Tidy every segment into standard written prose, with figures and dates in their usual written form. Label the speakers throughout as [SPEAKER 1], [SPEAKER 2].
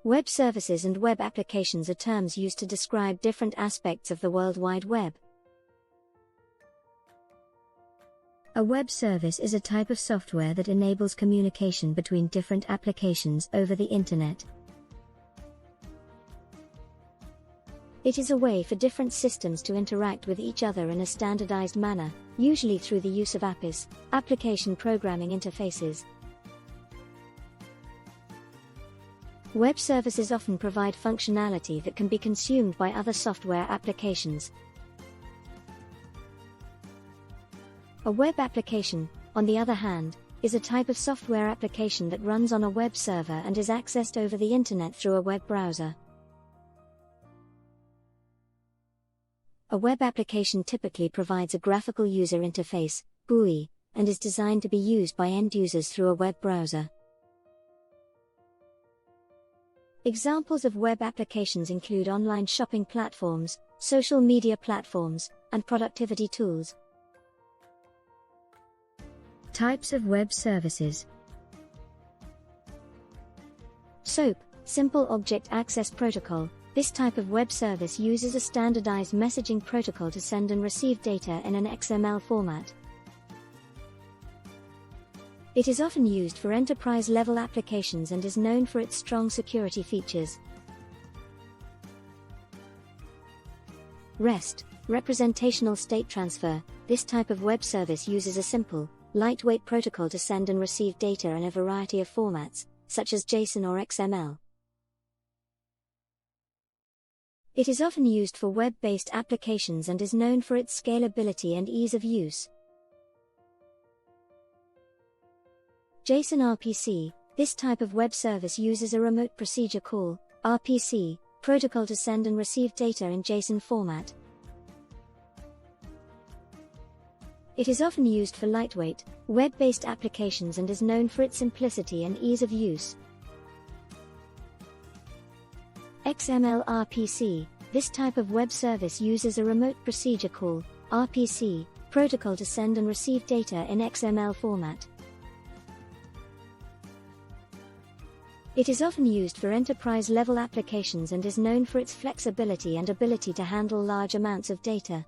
[SPEAKER 1] Web services and web applications are terms used to describe different aspects of the World Wide Web. A web service is a type of software that enables communication between different applications over the Internet. It is a way for different systems to interact with each other in a standardized manner, usually through the use of APIs, application programming interfaces. Web services often provide functionality that can be consumed by other software applications. A web application, on the other hand, is a type of software application that runs on a web server and is accessed over the Internet through a web browser. A web application typically provides a graphical user interface, GUI, and is designed to be used by end users through a web browser. Examples of web applications include online shopping platforms, social media platforms, and productivity tools. Types of web services. SOAP, Simple Object Access Protocol. This type of web service uses a standardized messaging protocol to send and receive data in an XML format. It is often used for enterprise-level applications and is known for its strong security features. REST, Representational State Transfer. This type of web service uses a simple, lightweight protocol to send and receive data in a variety of formats, such as JSON or XML. It is often used for web-based applications and is known for its scalability and ease of use. JSON RPC. This type of web service uses a remote procedure call, RPC, protocol to send and receive data in JSON format. It is often used for lightweight, web-based applications and is known for its simplicity and ease of use. XML RPC. This type of web service uses a remote procedure call, RPC, protocol to send and receive data in XML format. It is often used for enterprise-level applications and is known for its flexibility and ability to handle large amounts of data.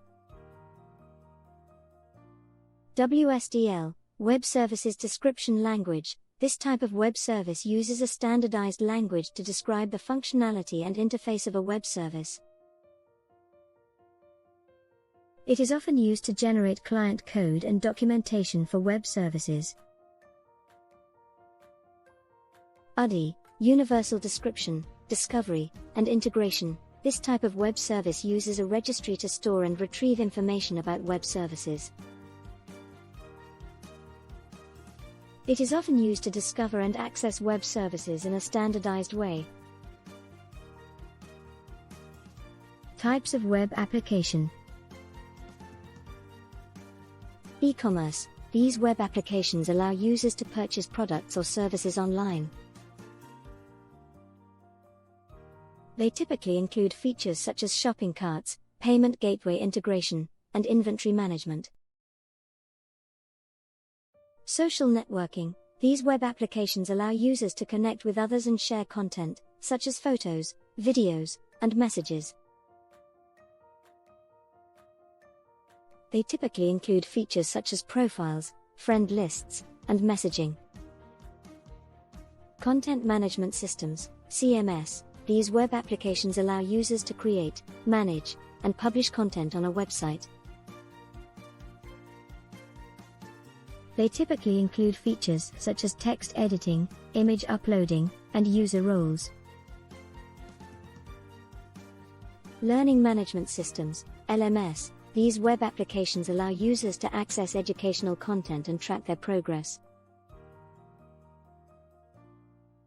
[SPEAKER 1] WSDL, Web Services Description Language. This type of web service uses a standardized language to describe the functionality and interface of a web service. It is often used to generate client code and documentation for web services. UDI, Universal Description, Discovery, and Integration. This type of web service uses a registry to store and retrieve information about web services. It is often used to discover and access web services in a standardized way. Types of web application. E-commerce. These web applications allow users to purchase products or services online. They typically include features such as shopping carts, payment gateway integration, and inventory management. Social networking. These web applications allow users to connect with others and share content, such as photos, videos, and messages. They typically include features such as profiles, friend lists, and messaging. Content management systems, CMS. These web applications allow users to create, manage, and publish content on a website. They typically include features such as text editing, image uploading, and user roles. Learning management systems, LMS. These web applications allow users to access educational content and track their progress.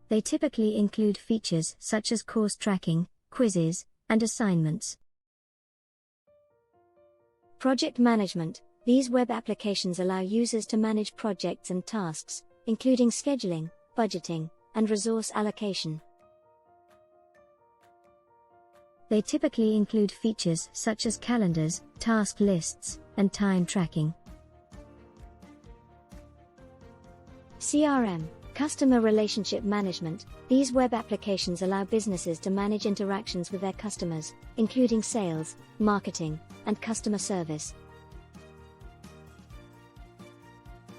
[SPEAKER 1] They typically include features such as course tracking, quizzes, and assignments. Project management. These web applications allow users to manage projects and tasks, including scheduling, budgeting, and resource allocation. They typically include features such as calendars, task lists, and time tracking. CRM, Customer relationship management. These web applications allow businesses to manage interactions with their customers, including sales, marketing, and customer service.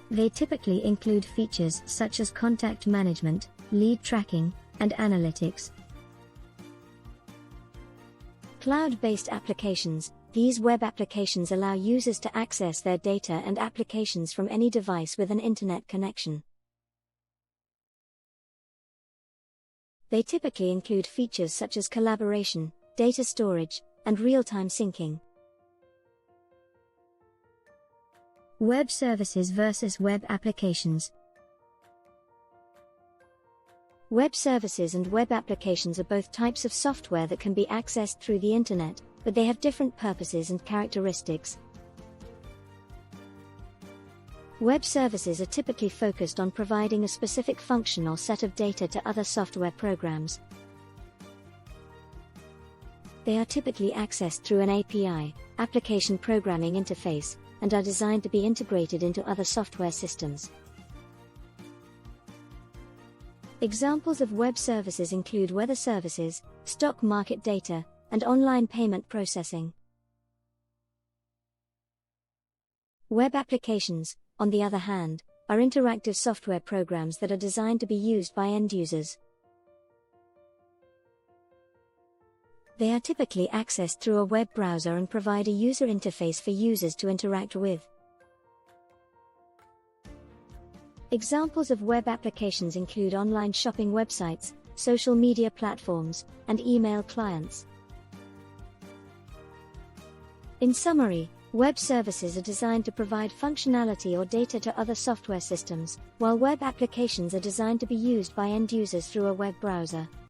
[SPEAKER 1] They typically include features such as contact management, lead tracking, and analytics. Cloud-based applications. These web applications allow users to access their data and applications from any device with an internet connection. They typically include features such as collaboration, data storage, and real-time syncing. Web services versus web applications. Web services and web applications are both types of software that can be accessed through the internet, but they have different purposes and characteristics. Web services are typically focused on providing a specific function or set of data to other software programs. They are typically accessed through an API, application programming interface, and are designed to be integrated into other software systems. Examples of web services include weather services, stock market data, and online payment processing. Web applications, on the other hand, are interactive software programs that are designed to be used by end users. They are typically accessed through a web browser and provide a user interface for users to interact with. Examples of web applications include online shopping websites, social media platforms, and email clients. In summary, web services are designed to provide functionality or data to other software systems, while web applications are designed to be used by end users through a web browser.